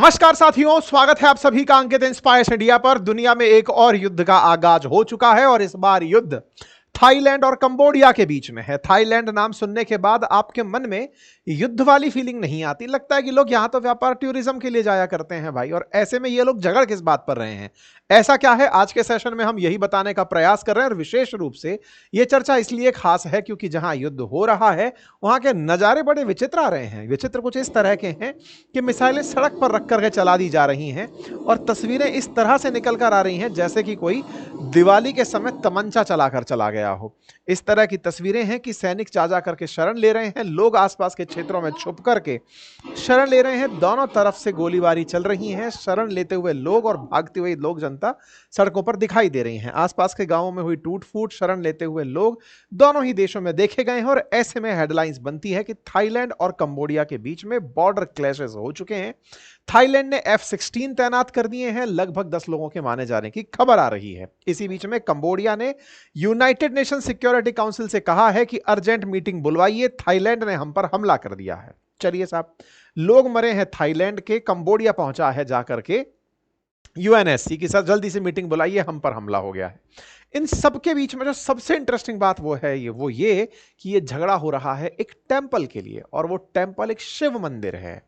नमस्कार साथियों, स्वागत है आप सभी का अंकित इंस्पायर्स इंडिया पर। दुनिया में एक और युद्ध का आगाज हो चुका है और इस बार युद्ध थाईलैंड और कंबोडिया के बीच में है। थाईलैंड नाम सुनने के बाद आपके मन में युद्ध वाली फीलिंग नहीं आती। लगता है कि लोग यहां तो व्यापार टूरिज्म के लिए जाया करते हैं भाई, और ऐसे में ये लोग झगड़ किस बात पर रहे हैं। ऐसा क्या है, आज के सेशन में हम यही बताने का प्रयास कर रहे हैं। और विशेष रूप से यह चर्चा इसलिए खास है क्योंकि जहां युद्ध हो रहा है वहां के नजारे बड़े विचित्र आ रहे हैं। विचित्र कुछ इस तरह के हैं कि मिसाइलें सड़क पर रख करके चला दी जा रही हैं और तस्वीरें इस तरह से निकल कर आ रही हैं जैसे कि कोई दिवाली के समय तमंचा चलाकर चला गया हो। इस तरह की तस्वीरें हैं कि सैनिक जा जा करके शरण ले रहे हैं, लोग आसपास के क्षेत्रों में छुप करके शरण ले रहे हैं। दोनों तरफ से गोलीबारी चल रही है। शरण लेते हुए लोग और भागती हुई लोक जनता सड़कों पर दिखाई दे रही हैं। आसपास के गांवों में हुई टूट फूट, शरण लेते हुए लोग दोनों ही देशों में देखे गए हैं। और ऐसे में हेडलाइंस बनती है कि थाईलैंड और कंबोडिया के बीच में बॉर्डर क्लैशेस हो चुके हैं। थाईलैंड ने F-16 तैनात कर दिए हैं, लगभग 10 लोगों के मारे जाने की खबर आ रही है। इसी बीच में कंबोडिया ने यूनाइटेड नेशन सिक्योरिटी काउंसिल से कहा है कि अर्जेंट मीटिंग बुलवाइए, थाईलैंड ने हम पर हमला कर दिया है। चलिए साहब, लोग मरे हैं थाईलैंड के, कंबोडिया पहुंचा है जाकर के यूएनएससी के साथ जल्दी से मीटिंग बुलाइए, हम पर हमला हो गया है। इन सबके बीच में जो सबसे इंटरेस्टिंग बात वो ये कि ये झगड़ा हो रहा है एक टेंपल के लिए, और वो टेंपल एक शिव मंदिर है।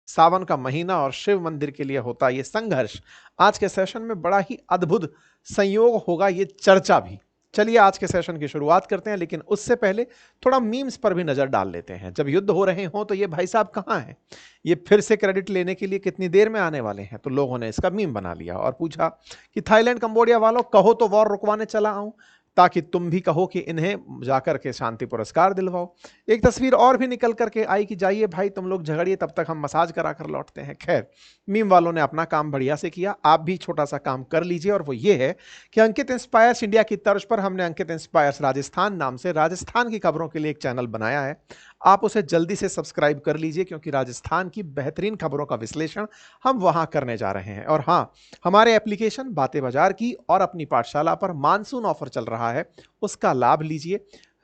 सावन का महीना और शिव मंदिर के लिए होता ये संघर्ष। आज के सेशन में बड़ा ही अद्भुत संयोग होगा, ये चर्चा भी। चलिए आज के सेशन की शुरुआत करते हैं, लेकिन उससे पहले थोड़ा मीम्स पर भी नजर डाल लेते हैं। जब युद्ध हो रहे हों तो ये भाई साहब कहाँ हैं, ये फिर से क्रेडिट लेने के लिए कितनी देर में आने वाले हैं। तो लोगों ने इसका मीम बना लिया और पूछा कि थाईलैंड कंबोडिया वालों, कहो तो वॉर रुकवाने चला आऊं, ताकि तुम भी कहो कि इन्हें जाकर के शांति पुरस्कार दिलवाओ। एक तस्वीर और भी निकल करके आई कि जाइए भाई तुम लोग झगड़िए, तब तक हम मसाज करा कर लौटते हैं। खैर, मीम वालों ने अपना काम बढ़िया से किया, आप भी छोटा सा काम कर लीजिए, और वो ये है कि अंकित इंस्पायर्स इंडिया की तर्ज पर हमने अंकित इंस्पायर्स राजस्थान नाम से राजस्थान की खबरों के लिए एक चैनल बनाया है। आप उसे जल्दी से सब्सक्राइब कर लीजिए, क्योंकि राजस्थान की बेहतरीन खबरों का विश्लेषण हम वहां करने जा रहे हैं। और हाँ, हमारे एप्लीकेशन बातें बाजार की और अपनी पाठशाला पर मानसून ऑफर चल रहा है, उसका लाभ लीजिए।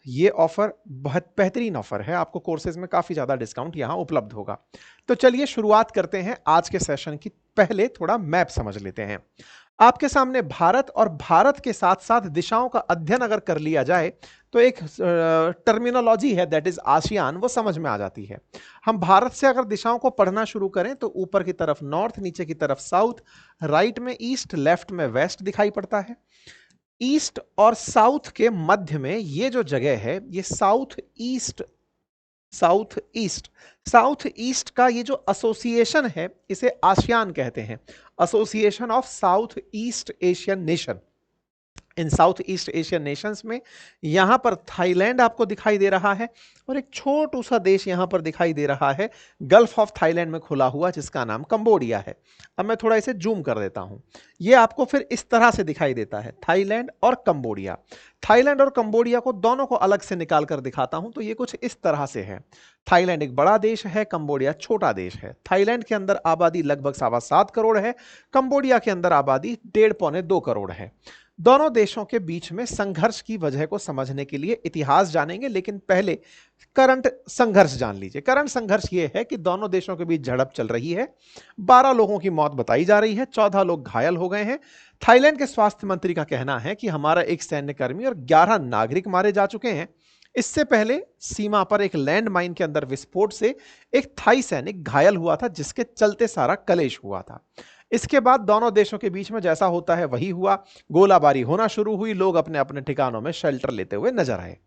ये ऑफर बहुत बेहतरीन ऑफर है, आपको कोर्सेज में काफी ज्यादा डिस्काउंट यहां उपलब्ध होगा। तो चलिए शुरुआत करते हैं आज के सेशन की। पहले थोड़ा मैप समझ लेते हैं। आपके सामने भारत, और भारत के साथ साथ दिशाओं का अध्ययन अगर कर लिया जाए तो एक टर्मिनोलॉजी है, दैट इज आसियान, वो समझ में आ जाती है। हम भारत से अगर दिशाओं को पढ़ना शुरू करें तो ऊपर की तरफ नॉर्थ, नीचे की तरफ साउथ, राइट में ईस्ट, लेफ्ट में वेस्ट दिखाई पड़ता है। ईस्ट और साउथ के मध्य में ये जो जगह है, ये south east, south east, south east का ये जो एसोसिएशन है इसे आसियान कहते हैं, association of south east Asian nation. In south east Asian Nations में यहां पर थाईलैंड आपको दिखाई दे रहा है, और एक छोटू सा देश यहां पर दिखाई दे रहा है गल्फ ऑफ थाईलैंड में खुला हुआ, जिसका नाम कंबोडिया है। अब मैं थोड़ा इसे जूम कर देता हूं, ये आपको फिर इस तरह से दिखाई देता है, थाईलैंड और कंबोडिया। थाईलैंड और कंबोडिया को दोनों को अलग से निकाल कर दिखाता हूं तो ये कुछ इस तरह से है। थाईलैंड एक बड़ा देश है, कंबोडिया छोटा देश है। थाईलैंड के अंदर आबादी लगभग 7.25 करोड़ है, कंबोडिया के अंदर आबादी 1.5-2 करोड़ है। दोनों देशों के बीच में संघर्ष की वजह को समझने के लिए इतिहास जानेंगे, लेकिन पहले करंट संघर्ष जान लीजिए। करंट संघर्ष यह है कि दोनों देशों के बीच झड़प चल रही है। 12 लोगों की मौत बताई जा रही है, 14 लोग घायल हो गए हैं। थाईलैंड के स्वास्थ्य मंत्री का कहना है कि हमारा एक सैन्यकर्मी और 11 नागरिक मारे जा चुके हैं। इससे पहले सीमा पर एक लैंड माइन के अंदर विस्फोट से एक थाई सैनिक घायल हुआ था, जिसके चलते सारा कलेश हुआ था। इसके बाद दोनों देशों के बीच में जैसा होता है वही हुआ, गोलाबारी होना शुरू हुई, लोग अपने अपने ठिकानों में शेल्टर लेते हुए नजर आए।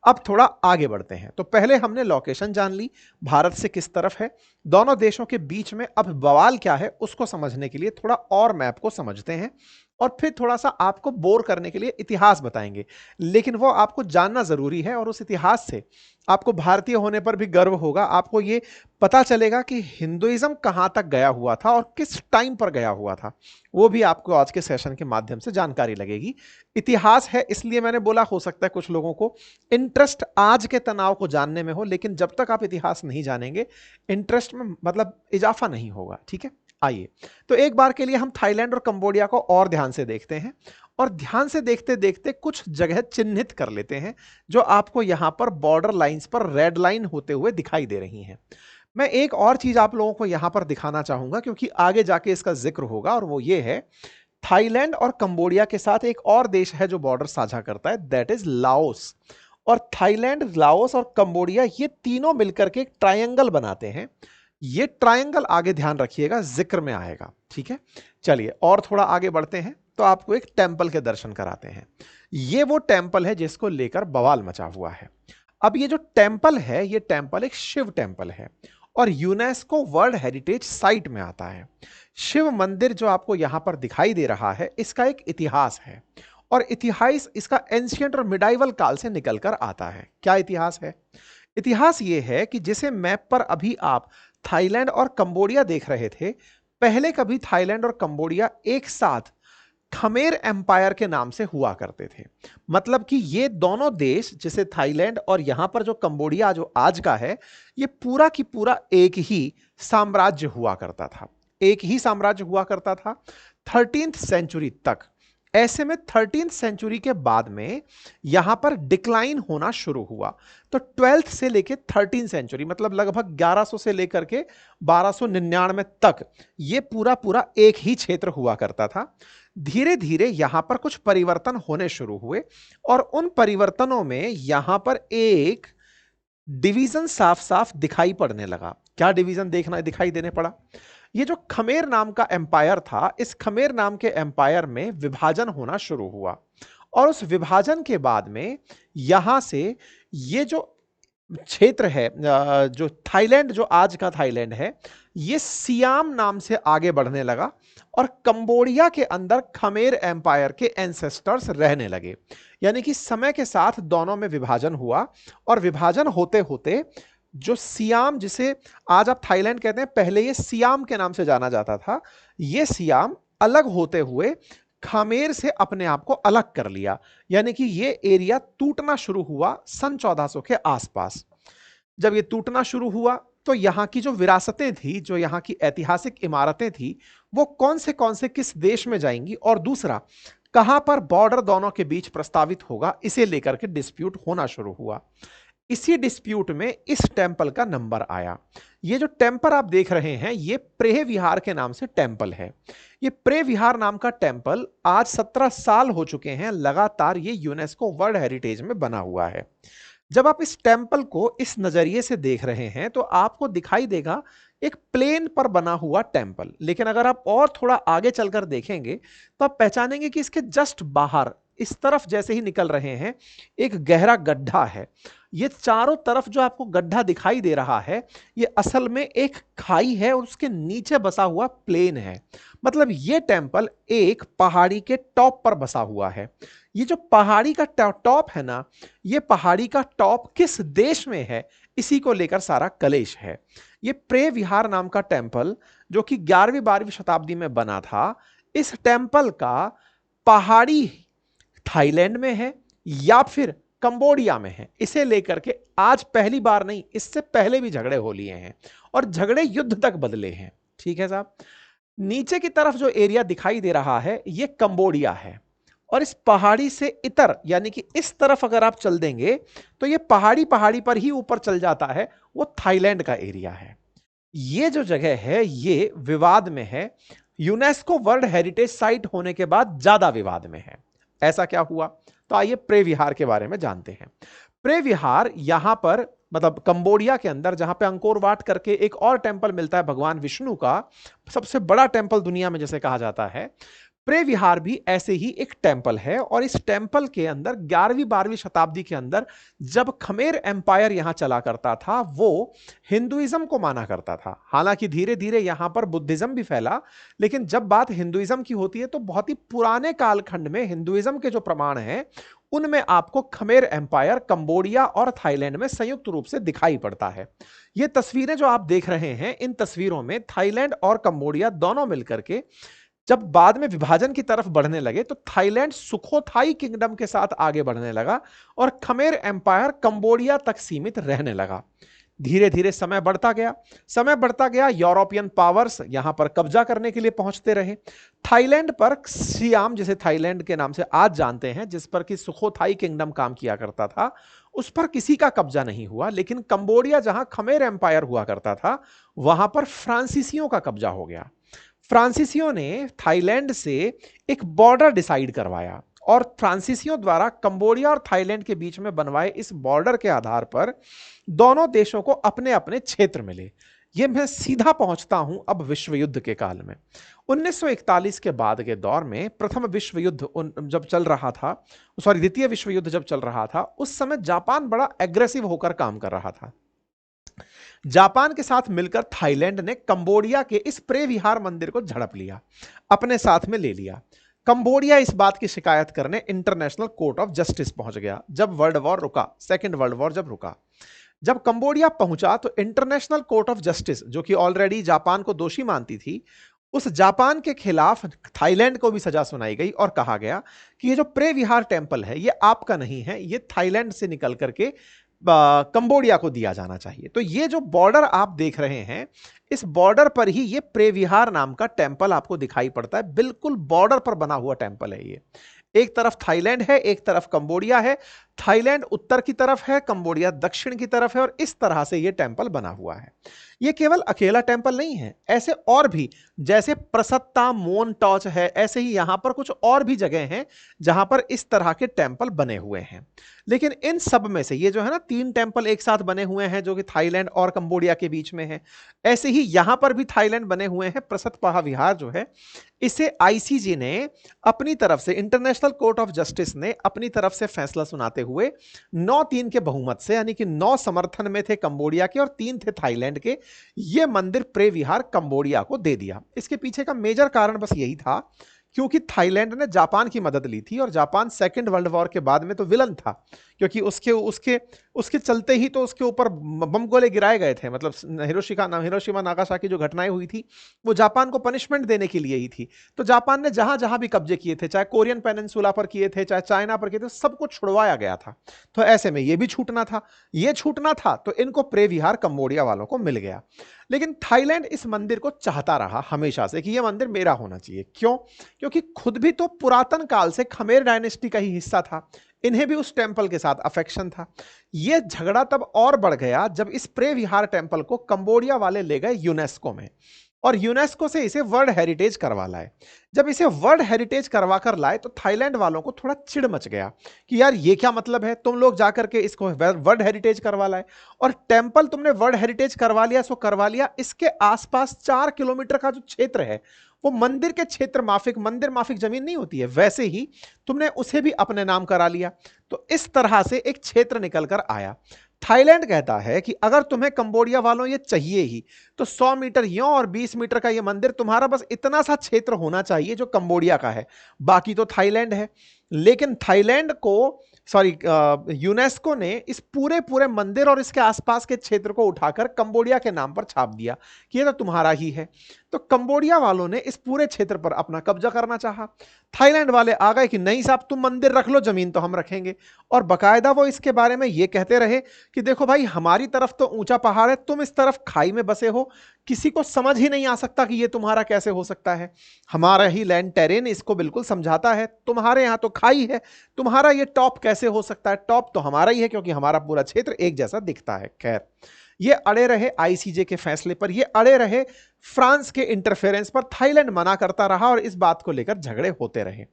अब थोड़ा आगे बढ़ते हैं। तो पहले हमने लोकेशन जान ली, भारत से किस तरफ है, दोनों देशों के बीच में अब बवाल क्या है उसको समझने के लिए थोड़ा और मैप को समझते हैं, और फिर थोड़ा सा आपको बोर करने के लिए इतिहास बताएंगे, लेकिन वो आपको जानना जरूरी है। और उस इतिहास से आपको भारतीय होने पर भी गर्व होगा। आपको ये पता चलेगा कि हिंदुइज्म कहां तक गया हुआ था और किस टाइम पर गया हुआ था, वो भी आपको आज के सेशन के माध्यम से जानकारी लगेगी। इतिहास है इसलिए मैंने बोला, हो सकता है कुछ लोगों को इंटरेस्ट आज के तनाव को जानने में हो, लेकिन जब तक आप इतिहास नहीं जानेंगे इंटरेस्ट में मतलब इजाफा नहीं होगा। ठीक है, आइए तो एक बार के लिए हम थाईलैंड और कंबोडिया को और ध्यान से देखते हैं, और ध्यान से देखते देखते कुछ जगह चिन्हित कर लेते हैं जो आपको यहां पर बॉर्डर लाइंस पर रेड लाइन होते हुए दिखाई दे रही हैं। मैं एक और चीज आप लोगों को यहां पर दिखाना चाहूंगा क्योंकि आगे जाके इसका जिक्र होगा, और वो ये है, थाईलैंड और कंबोडिया के साथ एक और देश है जो बॉर्डर साझा करता है, दैट इज लाओस। और थाईलैंड, लाओस और कंबोडिया ये तीनों मिलकर के एक ट्रायंगल बनाते हैं। ये ट्रायंगल आगे ध्यान रखिएगा, जिक्र में आएगा, ठीक है। चलिए और थोड़ा आगे बढ़ते हैं तो आपको एक टेंपल के दर्शन कराते हैं। ये वो टेंपल है जिसको लेकर बवाल मचा हुआ है। अब ये जो टेंपल है, ये टेंपल एक शिव टेंपल है और यूनेस्को वर्ल्ड हेरिटेज साइट में आता है। शिव मंदिर जो आपको यहां पर दिखाई दे रहा है, इसका एक इतिहास है, और इतिहास इसका एंशियंट और मिडाइवल काल से निकलकर आता है। क्या इतिहास है? इतिहास ये है कि जिसे मैप पर अभी आप थाईलैंड और कंबोडिया देख रहे थे, पहले कभी थाईलैंड और कंबोडिया एक साथ खमेर एम्पायर के नाम से हुआ करते थे। मतलब कि ये दोनों देश, जैसे थाईलैंड और यहां पर जो कंबोडिया जो आज का है, ये पूरा की पूरा एक ही साम्राज्य हुआ करता था। एक ही साम्राज्य हुआ करता था 13th सेंचुरी तक। ऐसे में 13th सेंचुरी के बाद में यहां पर डिक्लाइन होना शुरू हुआ। तो 12th से लेके 13th सेंचुरी, मतलब लगभग 1100 से लेकर के 1299 तक ये पूरा पूरा एक ही क्षेत्र हुआ करता था। धीरे धीरे यहां पर कुछ परिवर्तन होने शुरू हुए, और उन परिवर्तनों में यहां पर एक डिवीजन साफ साफ दिखाई पड़ने लगा। क्या डिवीजन दिखाई देने पड़ा? ये जो खमेर नाम का एम्पायर था, इस खमेर नाम के एम्पायर में विभाजन होना शुरू हुआ, और उस विभाजन के बाद में यहां से ये जो क्षेत्र है, जो थाईलैंड, जो आज का थाईलैंड है, ये सियाम नाम से आगे बढ़ने लगा, और कंबोडिया के अंदर खमेर एम्पायर के एंसेस्टर्स रहने लगे। यानी कि समय के साथ दोनों में विभाजन हुआ, और विभाजन होते होते जो सियाम, जिसे आज आप थाईलैंड कहते हैं, पहले ये सियाम के नाम से जाना जाता था, ये सियाम अलग होते हुए खमेर से अपने आप को अलग कर लिया। यानी कि ये एरिया टूटना शुरू हुआ सन 1400 के आसपास। जब ये टूटना शुरू हुआ तो यहां की जो विरासतें थी, जो यहां की ऐतिहासिक इमारतें थी, वो कौन से किस देश में जाएंगी, और दूसरा कहां पर बॉर्डर दोनों के बीच प्रस्तावित होगा, इसे लेकर के डिस्प्यूट होना शुरू हुआ। इसी डिस्प्यूट में इस टेंपल का नंबर आया। ये जो टेंपल आप देख रहे हैं, ये प्रेह विहार के नाम से टेंपल है। ये प्रेह विहार नाम का टेंपल आज 17 साल हो चुके हैं लगातार ये यूनेस्को वर्ल्ड हेरिटेज में बना हुआ है। जब आप इस टेंपल को इस नजरिए से देख रहे हैं तो आपको दिखाई देगा एक प्लेन पर बना हुआ टेंपल, लेकिन अगर आप और थोड़ा आगे चलकर देखेंगे तो आप पहचानेंगे कि इसके जस्ट बाहर इस तरफ जैसे ही निकल रहे हैं, एक गहरा गड्ढा है। ये चारों तरफ जो आपको गड्ढा दिखाई दे रहा है, ये असल में एक खाई है, और उसके नीचे बसा हुआ प्लेन है। मतलब ये टेंपल एक पहाड़ी के टॉप पर बसा हुआ है। ये जो पहाड़ी का टॉप है ना, ये पहाड़ी का टॉप किस देश में है, इसी को लेकर सारा कलेश है। ये प्रेह विहार नाम का टेंपल, जो कि 11वीं 12वीं शताब्दी में बना था, इस टेंपल का पहाड़ी थाईलैंड में है या फिर कंबोडिया में है, इसे लेकर के आज पहली बार नहीं, इससे पहले भी झगड़े हो लिए हैं, और झगड़े युद्ध तक बदले हैं। ठीक है साहब। नीचे की तरफ जो एरिया दिखाई दे रहा है, ये कंबोडिया है, और इस पहाड़ी से इतर, यानी कि इस तरफ अगर आप चल देंगे तो ये पहाड़ी पहाड़ी पर ही ऊपर चल जाता है, वो थाईलैंड का एरिया है। ये जो जगह है, ये विवाद में है, यूनेस्को वर्ल्ड हेरिटेज साइट होने के बाद ज्यादा विवाद में है। ऐसा क्या हुआ? तो आइए प्रेह विहार के बारे में जानते हैं। प्रेह विहार यहां पर, मतलब कंबोडिया के अंदर, जहां पे अंकोर वाट करके एक और टेंपल मिलता है भगवान विष्णु का, सबसे बड़ा टेंपल दुनिया में जिसे कहा जाता है, प्रेह विहार भी ऐसे ही एक टेंपल है। और इस टेंपल के अंदर 11वीं 12वीं शताब्दी के अंदर जब खमेर एम्पायर यहां चला करता था, वो हिंदुइज्म को माना करता था। हालांकि धीरे धीरे यहां पर बुद्धिज्म भी फैला, लेकिन जब बात हिंदुइज्म की होती है तो बहुत ही पुराने कालखंड में हिंदुइज्म के जो प्रमाण हैं, उनमें आपको खमेर एम्पायर कंबोडिया और थाईलैंड में संयुक्त रूप से दिखाई पड़ता है। ये तस्वीरें जो आप देख रहे हैं, इन तस्वीरों में थाईलैंड और कंबोडिया दोनों मिलकर के जब बाद में विभाजन की तरफ बढ़ने लगे, तो थाईलैंड सुखोथाई किंगडम के साथ आगे बढ़ने लगा, और खमेर एम्पायर कंबोडिया तक सीमित रहने लगा। धीरे धीरे समय बढ़ता गया, यूरोपियन पावर्स यहां पर कब्जा करने के लिए पहुंचते रहे। थाईलैंड पर सियाम, जिसे थाईलैंड के नाम से आज जानते हैं, जिस पर कि सुखोथाई किंगडम काम किया करता था, उस पर किसी का कब्जा नहीं हुआ। लेकिन कंबोडिया, जहां खमेर एम्पायर हुआ करता था, वहां पर फ्रांसीसियों का कब्जा हो गया। फ्रांसीसियों ने थाईलैंड से एक बॉर्डर डिसाइड करवाया और फ्रांसीसियों द्वारा कंबोडिया और थाईलैंड के बीच में बनवाए इस बॉर्डर के आधार पर दोनों देशों को अपने अपने क्षेत्र मिले। ये मैं सीधा पहुंचता हूं अब विश्व युद्ध के काल में। 1941 के बाद के दौर में प्रथम विश्व युद्ध जब चल रहा था, द्वितीय विश्व युद्ध जब चल रहा था, उस समय जापान बड़ा एग्रेसिव होकर काम कर रहा था। जापान के साथ मिलकर थाईलैंड ने कंबोडिया के इस प्रे विहार मंदिर को झड़प लिया, अपने साथ में ले लिया। कंबोडिया इस बात की शिकायत करने इंटरनेशनल कोर्ट ऑफ जस्टिस पहुंच गया जब वर्ल्ड वॉर रुका, सेकेंड वर्ल्ड वॉर जब रुका। जब कंबोडिया पहुंचा तो इंटरनेशनल कोर्ट ऑफ जस्टिस, जो कि ऑलरेडी जापान को दोषी मानती थी, उस जापान के खिलाफ थाईलैंड को भी सजा सुनाई गई और कहा गया कि ये जो प्रे विहार टेम्पल है ये आपका नहीं है, ये थाईलैंड से निकल करके कंबोडिया को दिया जाना चाहिए। तो ये जो बॉर्डर आप देख रहे हैं, इस बॉर्डर पर ही ये प्रे विहार नाम का टेम्पल आपको दिखाई पड़ता है। बिल्कुल बॉर्डर पर बना हुआ टेम्पल है ये। एक तरफ थाईलैंड है, एक तरफ कंबोडिया है। थाईलैंड उत्तर की तरफ है, कंबोडिया दक्षिण की तरफ है, और इस तरह से यह टेम्पल बना हुआ है। यह केवल अकेला टेम्पल नहीं है, ऐसे और भी, जैसे प्रसत्ता मोन टॉच है, ऐसे ही यहां पर कुछ और भी जगह हैं जहां पर इस तरह के टेम्पल बने हुए हैं। लेकिन इन सब में से ये जो है ना, 3 टेम्पल एक साथ बने हुए हैं जो कि थाईलैंड और कंबोडिया के बीच में है। ऐसे ही यहां पर भी थाईलैंड बने हुए हैं। प्रसतपाहा विहार जो है, इसे आईसीजे ने अपनी तरफ से, इंटरनेशनल कोर्ट ऑफ जस्टिस ने अपनी तरफ से फैसला सुनाते हुए 9-3 के बहुमत से, यानी कि 9 समर्थन में थे कंबोडिया के और 3 थे थाईलैंड के, यह मंदिर प्रे विहार कंबोडिया को दे दिया। इसके पीछे का मेजर कारण बस यही था क्योंकि थाईलैंड ने जापान की मदद ली थी और जापान सेकेंड वर्ल्ड वॉर के बाद में तो विलन था, क्योंकि उसके चलते ही तो उसके ऊपर बम गोले गिराए गए थे। मतलब हिरोशिमा नागासाकी जो घटनाएं हुई थी वो जापान को पनिशमेंट देने के लिए ही थी। तो जापान ने जहां जहां भी कब्जे किए थे, चाहे कोरियन पेनिनसुला पर किए थे, चाहे चाइना पर किए थे, सबको छुड़वाया गया था। तो ऐसे में ये भी छूटना था, ये छूटना था, तो इनको प्रे विहार कंबोडिया वालों को मिल गया। लेकिन थाईलैंड इस मंदिर को चाहता रहा हमेशा से कि यह मंदिर मेरा होना चाहिए। क्यों? क्योंकि खुद भी तो पुरातन काल से खमेर डायनेस्टी का ही हिस्सा था, इन्हें भी उस टेंपल के साथ अफेक्शन था। यह झगड़ा तब और बढ़ गया जब इस प्रे विहार टेंपल को कंबोडिया वाले ले गए यूनेस्को में, और यूनेस्को से इसे वर्ल्ड हेरिटेज करवा लाए। जब इसे वर्ल्ड हेरिटेज करवा कर लाए तो थाईलैंड वालों को थोड़ा चिढ़ मच गया कि यार ये क्या मतलब है, तुम लोग जाकर के इसको वर्ल्ड हेरिटेज करवा लाए, और टेंपल तुमने वर्ल्ड हेरिटेज करवा लिया सो करवा लिया, इसके आसपास 4 किलोमीटर का जो क्षेत्र है वो मंदिर के क्षेत्र माफिक, मंदिर माफिक जमीन नहीं होती है, वैसे ही तुमने उसे भी अपने नाम करा लिया। तो इस तरह से एक क्षेत्र निकल कर आया। थाईलैंड कहता है कि अगर तुम्हें कंबोडिया वालों ये चाहिए ही तो 100 मीटर यों और 20 मीटर का ये मंदिर, तुम्हारा बस इतना सा क्षेत्र होना चाहिए जो कंबोडिया का है, बाकी तो थाईलैंड है। लेकिन थाईलैंड को यूनेस्को ने इस पूरे मंदिर और इसके आसपास के क्षेत्र को उठाकर कंबोडिया के नाम पर छाप दिया कि ये तो तुम्हारा ही है। तो कंबोडिया वालों ने इस पूरे क्षेत्र पर अपना कब्जा करना चाहा। थाईलैंड वाले आ गए कि नहीं साहब, तुम मंदिर रख लो, जमीन तो हम रखेंगे। और बकायदा वो इसके बारे में ये कहते रहे कि देखो भाई, हमारी तरफ तो ऊंचा पहाड़ है, तुम इस तरफ खाई में बसे हो, किसी को समझ ही नहीं आ सकता कि ये तुम्हारा कैसे हो सकता है। हमारा ही लैंड टेरेन इसको बिल्कुल समझाता है, तुम्हारे यहां तो खाई है, तुम्हारा ये टॉप कैसे हो सकता है? टॉप तो हमारा ही है क्योंकि हमारा पूरा क्षेत्र एक जैसा दिखता है। खैर, ये अड़े रहे आईसीजे के फैसले पर, ये अड़े रहे फ्रांस के इंटरफेरेंस पर। थाईलैंड मना करता रहा और इस बात को लेकर झगड़े होते रहे।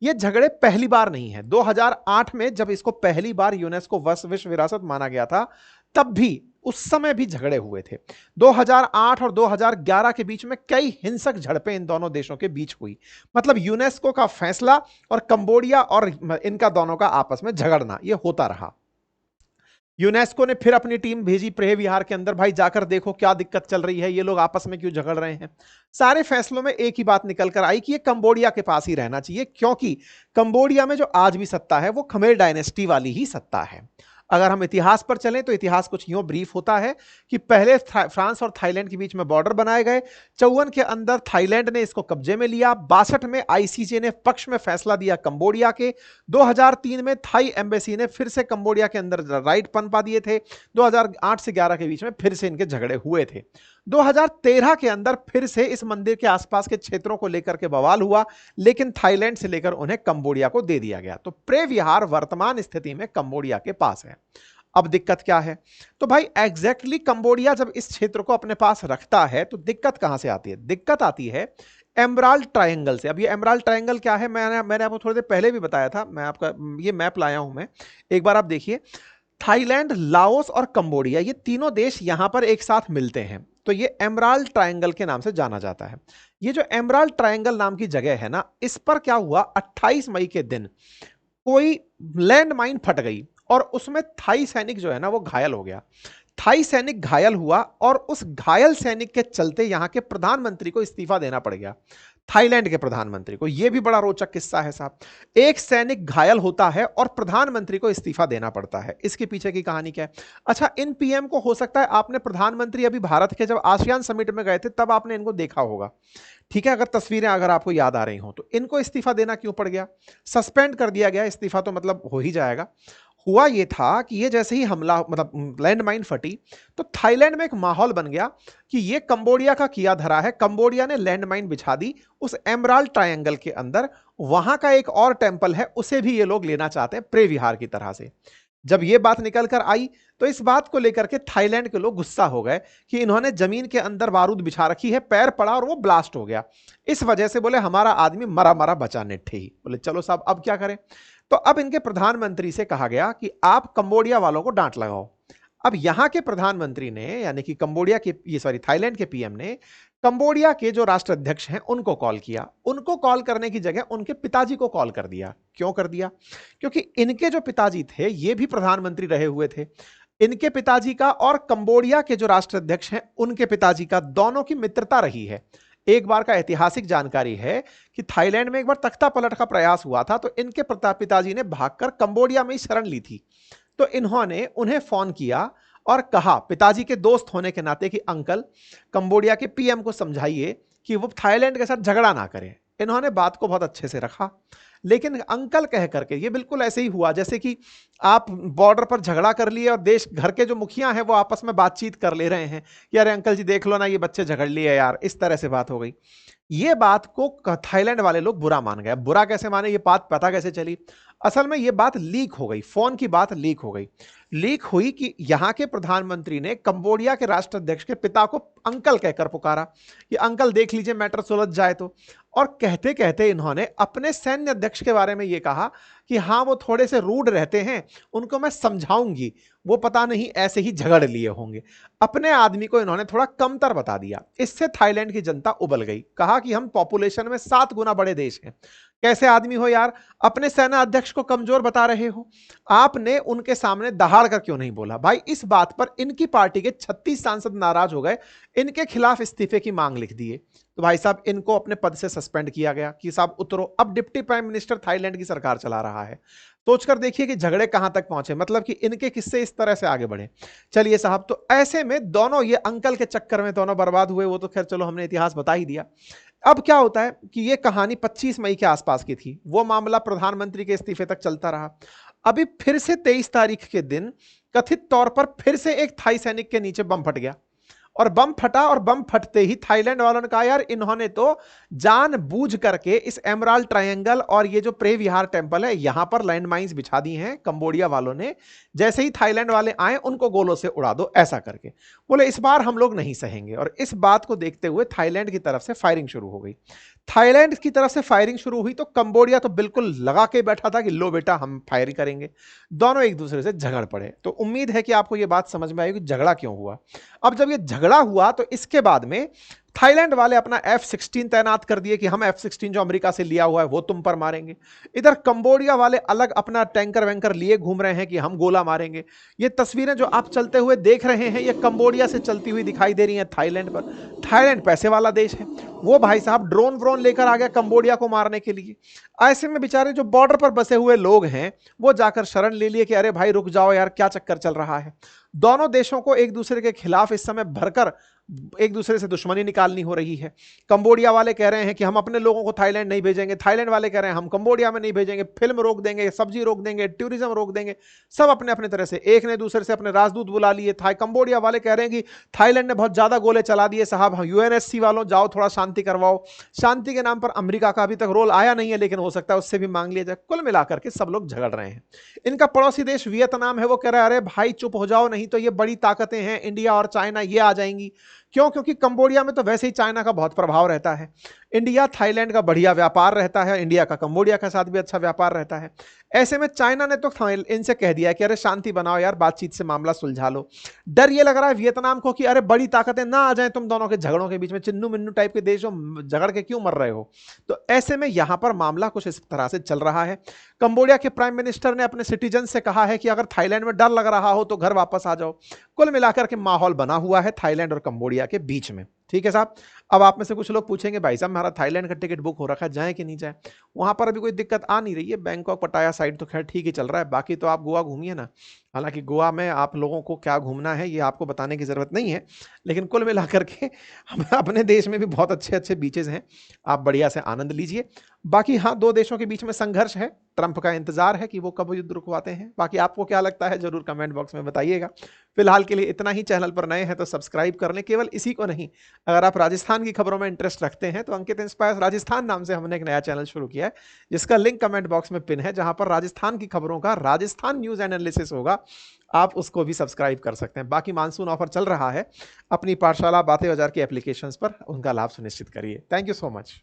ये झगड़े पहली बार नहीं है। 2008 में जब इसको पहली बार यूनेस्को विश्व विरासत माना गया था, तब भी, उस समय भी झगड़े हुए थे। 2008 और 2011 के बीच में कई हिंसक झड़पें इन दोनों देशों के बीच हुई। मतलब यूनेस्को का फैसला और कंबोडिया और इनका दोनों का आपस में झगड़ना, यह होता रहा। यूनेस्को ने फिर अपनी टीम भेजी प्रे विहार के अंदर, भाई जाकर देखो क्या दिक्कत चल रही है, ये लोग आपस में क्यों झगड़ रहे हैं। सारे फैसलों में एक ही बात निकल कर आई कि ये कंबोडिया के पास ही रहना चाहिए, क्योंकि कंबोडिया में जो आज भी सत्ता है वो खमेर डायनेस्टी वाली ही सत्ता है। अगर हम इतिहास पर चलें तो इतिहास कुछ यूं ब्रीफ होता है कि पहले फ्रांस और थाईलैंड के बीच में बॉर्डर बनाए गए, 54 के अंदर थाईलैंड ने इसको कब्जे में लिया, 62 में आईसीजे ने पक्ष में फैसला दिया कंबोडिया के, 2003 में थाई एम्बेसी ने फिर से कंबोडिया के अंदर राइट पनपा दिए थे, 2008 से 11 के बीच में फिर से इनके झगड़े हुए थे। 2013 के अंदर फिर से इस मंदिर के आसपास के क्षेत्रों को लेकर के बवाल हुआ, लेकिन थाईलैंड से लेकर उन्हें कंबोडिया को दे दिया गया। तो प्रे विहार वर्तमान स्थिति में कंबोडिया के पास है। अब दिक्कत क्या है? तो भाई एग्जैक्टली कंबोडिया जब इस क्षेत्र को अपने पास रखता है तो दिक्कत कहां से आती है? दिक्कत आती है एमराल्ड ट्रायंगल से। अब ये एमराल्ड ट्रायंगल क्या है, मैंने आपको थोड़ी देर पहले भी बताया था। मैं आपका ये मैप लाया हूं मैं, एक बार आप देखिए। थाईलैंड, लाओस और कंबोडिया, ये तीनों देश यहां पर एक साथ मिलते हैं, तो ये एमराल्ड ट्रायंगल के नाम से जाना जाता है। ये जो एमराल्ड ट्रायंगल नाम की जगह है ना, इस पर क्या हुआ, 28 मई के दिन कोई लैंड माइन फट गई और उसमें थाई सैनिक जो है ना वो घायल हो गया। थाई सैनिक घायल हुआ और उस घायल सैनिक के चलते यहां के प्रधानमंत्री को इस्तीफा देना पड़ गया, थाईलैंड के प्रधानमंत्री को। यह भी बड़ा रोचक किस्सा है साहब। एक सैनिक घायल होता है और प्रधानमंत्री को इस्तीफा देना पड़ता है। इसके पीछे की कहानी क्या है? अच्छा, इन पीएम को हो सकता है आपने प्रधानमंत्री अभी भारत के जब आसियान समिट में गए थे तब आपने इनको देखा होगा, ठीक है, अगर तस्वीरें अगर आपको याद आ रही हो तो। इनको इस्तीफा देना क्यों पड़ गया? सस्पेंड कर दिया गया, इस्तीफा तो मतलब हो ही जाएगा। हुआ ये था कि ये जैसे ही हमला मतलब लैंडमाइन फटी तो थाईलैंड में एक माहौल बन गया कि ये कंबोडिया का किया धरा है। कंबोडिया ने लैंडमाइन बिछा दी उस एमराल्ड ट्रायंगल के अंदर। वहां का एक और टेंपल है, उसे भी ये लोग लेना चाहते हैं प्रे विहार की तरह से। जब ये बात निकल कर आई तो इस बात को लेकर के थाईलैंड के लोग गुस्सा हो गए कि इन्होंने जमीन के अंदर बारूद बिछा रखी है, पैर पड़ा और वो ब्लास्ट हो गया। इस वजह से बोले हमारा आदमी मरा मरा बचा निठे ही। बोले चलो साहब अब क्या करें? तो अब इनके प्रधानमंत्री से कहा गया कि आप कंबोडिया वालों को डांट लगाओ। अब यहां के प्रधानमंत्री ने, यानी कि कंबोडिया के थाईलैंड के पीएम ने कंबोडिया के जो राष्ट्राध्यक्ष हैं उनको कॉल किया। उनको कॉल करने की जगह उनके पिताजी को कॉल कर दिया। क्यों कर दिया? क्योंकि इनके जो पिताजी थे ये भी प्रधानमंत्री रहे हुए थे। इनके पिताजी का और कंबोडिया के जो राष्ट्राध्यक्ष हैं उनके पिताजी का, दोनों की मित्रता रही है। एक बार का ऐतिहासिक जानकारी है कि थाईलैंड में एक बार तख्ता पलट का प्रयास हुआ था तो इनके पिताजी ने भागकर कंबोडिया में ही शरण ली थी। तो इन्होंने उन्हें फोन किया और कहा पिताजी के दोस्त होने के नाते कि अंकल, कंबोडिया के पीएम को समझाइए कि वो थाईलैंड के साथ झगड़ा ना करें। इन्होंने बात को बहुत अच्छे से रखा, लेकिन अंकल कह करके ये बिल्कुल ऐसे ही हुआ जैसे कि आप बॉर्डर पर झगड़ा कर लिए और देश घर के जो मुखिया हैं वो आपस में बातचीत कर ले रहे हैं कि अरे अंकल जी देख लो ना, ये बच्चे झगड़ लिए यार, इस तरह से बात हो गई। ये बात को थाईलैंड वाले लोग बुरा मान गए। बुरा कैसे माने, ये बात पता कैसे चली? असल में ये बात लीक हो गई, फोन की बात लीक हो गई। लीक हुई कि यहां के प्रधानमंत्री ने कंबोडिया के राष्ट्राध्यक्ष के पिता को अंकल कहकर पुकारा कि अंकल देख लीजिए मैटर सुलझ जाए तो। और कहते कहते इन्होंने अपने सैन्य अध्यक्ष के बारे में यह कहा कि हाँ वो थोड़े से रूड रहते हैं, उनको मैं समझाऊंगी, वो पता नहीं ऐसे ही झगड़ लिए होंगे। अपने आदमी को इन्होंने थोड़ा कमतर बता दिया। इससे थाईलैंड की जनता उबल गई, कहा कि हम पॉपुलेशन में 7 गुना बड़े देश हैं, कैसे आदमी हो यार, अपने सेना अध्यक्ष को कमजोर बता रहे हो। आपने उनके सामने दहाड़ कर क्यों नहीं बोला? भाई इस बात पर इनकी पार्टी के 36 सांसद नाराज हो गए, इनके खिलाफ इस्तीफे की मांग लिख दिए। तो भाई साहब इनको अपने पद से सस्पेंड किया गया कि साहब उतरो। अब डिप्टी प्राइम मिनिस्टर थाईलैंड की सरकार चला रहा है। सोचकर देखिए कि झगड़े कहां तक पहुंचे, मतलब कि इनके किस्से इस तरह से आगे बढ़े। चलिए साहब, तो ऐसे में दोनों ये अंकल के चक्कर में दोनों बर्बाद हुए। वो तो खैर चलो हमने इतिहास बता ही दिया। अब क्या होता है कि ये कहानी 25 मई के आसपास की थी। वो मामला प्रधानमंत्री के इस्तीफे तक चलता रहा। अभी फिर से 23 तारीख के दिन कथित तौर पर फिर से एक थाई सैनिक के नीचे बम फट गया और बम फटा। और बम फटते ही थाईलैंड वालों ने कहा यार इन्होंने तो जानबूझ करके इस एमराल्ड ट्रायंगल और ये जो प्रे विहार टेंपल है यहां पर लैंडमाइंस बिछा दी हैं कंबोडिया वालों ने। जैसे ही थाईलैंड वाले आए उनको गोलों से उड़ा दो, ऐसा करके बोले इस बार हम लोग नहीं सहेंगे। और इस बात को देखते हुए थाईलैंड की तरफ से फायरिंग शुरू हो गई। थाईलैंड की तरफ से फायरिंग शुरू हुई तो कंबोडिया तो बिल्कुल लगा के बैठा था कि लो बेटा हम फायरिंग करेंगे। दोनों एक दूसरे से झगड़ पड़े। तो उम्मीद है कि आपको यह बात समझ में आएगी कि झगड़ा क्यों हुआ। अब जब यह झगड़ा हुआ तो इसके बाद में थाईलैंड वाले अपना F-16 तैनात कर दिए कि हम F-16 जो अमेरिका से लिया हुआ है वो तुम पर मारेंगे। इधर कंबोडिया वाले अलग अपना टैंकर वैंकर लिए घूम रहे हैं कि हम गोला मारेंगे। ये तस्वीरें जो आप चलते हुए देख रहे हैं ये कंबोडिया से चलती हुई दिखाई दे रही हैं थाईलैंड पर। थाईलैंड पैसे वाला देश है, वो भाई साहब ड्रोन व्रोन लेकर आ गया कंबोडिया को मारने के लिए। ऐसे में बेचारे जो बॉर्डर पर बसे हुए लोग हैं वो जाकर शरण ले लिए कि अरे भाई रुक जाओ यार, क्या चक्कर चल रहा है। दोनों देशों को एक दूसरे के खिलाफ इस समय भरकर एक दूसरे से दुश्मनी निकालनी हो रही है। कंबोडिया वाले कह रहे हैं कि हम अपने लोगों को थाईलैंड नहीं भेजेंगे, थाईलैंड वाले कह रहे हैं हम कंबोडिया में नहीं भेजेंगे, फिल्म रोक देंगे, सब्जी रोक देंगे, टूरिज्म रोक देंगे। सब अपने अपने तरह से, एक ने दूसरे से अपने राजदूत बुला लिए। कंबोडिया वाले कह रहे हैं कि थाईलैंड ने बहुत ज्यादा गोले चला दिए साहब, यूएनएससी वालों जाओ थोड़ा शांति करवाओ। शांति के नाम पर अमेरिका का अभी तक रोल आया नहीं है, लेकिन हो सकता है उससे भी मांग लिया जाए। कुल मिलाकर के सब लोग झगड़ रहे हैं। इनका पड़ोसी देश वियतनाम है, वो कह रहा है अरे भाई चुप हो जाओ, नहीं तो ये बड़ी ताकतें हैं इंडिया और चाइना ये आ जाएंगी। क्यों? क्योंकि कंबोडिया में तो वैसे ही चाइना का बहुत प्रभाव रहता है। इंडिया थाईलैंड का बढ़िया व्यापार रहता है, इंडिया का कंबोडिया के साथ भी अच्छा व्यापार रहता है। ऐसे में चाइना ने तो इनसे कह दिया कि अरे शांति बनाओ यार, बातचीत से मामला सुलझा लो। डर ये लग रहा है वियतनाम को कि अरे बड़ी ताकतें ना आ जाएं तुम दोनों के झगड़ों के बीच में, चिन्नू मिन्नू टाइप के देश हो, झगड़ के क्यों मर रहे हो। तो ऐसे में यहां पर मामला कुछ इस तरह से चल रहा है। कंबोडिया के प्राइम मिनिस्टर ने अपने सिटीजन से कहा है कि अगर थाईलैंड में डर लग रहा हो तो घर वापस आ जाओ। कुल मिलाकर के माहौल बना हुआ है थाईलैंड और कंबोडिया के बीच में। ठीक है साहब। अब आप में से कुछ लोग पूछेंगे भाई साहब हमारा थाईलैंड का टिकट बुक हो रखा है, जाए कि नहीं जाए। वहां पर अभी कोई दिक्कत आ नहीं रही है, बैंकॉक पटाया साइड तो खैर ठीक ही चल रहा है, बाकी तो आप गोवा घूमिए ना। हालांकि गोवा में आप लोगों को क्या घूमना है ये आपको बताने की जरूरत नहीं है, लेकिन कुल मिलाकर के हम अपने देश में भी बहुत अच्छे अच्छे बीचेस हैं, आप बढ़िया से आनंद लीजिए। बाकी हाँ, दो देशों के बीच में संघर्ष है, ट्रंप का इंतजार है कि वो कब युद्ध रुकवाते हैं। बाकी आपको क्या लगता है जरूर कमेंट बॉक्स में बताइएगा। फिलहाल के लिए इतना ही। चैनल पर नए हैं तो सब्सक्राइब कर लें। केवल इसी को नहीं, अगर आप राजस्थान की खबरों में इंटरेस्ट रखते हैं तो अंकित इंस्पायर्स राजस्थान नाम से हमने एक नया चैनल शुरू किया है, जिसका लिंक कमेंट बॉक्स में पिन है, जहां पर राजस्थान की खबरों का राजस्थान न्यूज एनालिसिस होगा, आप उसको भी सब्सक्राइब कर सकते हैं। बाकी मानसून ऑफर चल रहा है, अपनी पाठशाला बातें बाजार की एप्लीकेशंस पर उनका लाभ सुनिश्चित करिए। Thank you so much.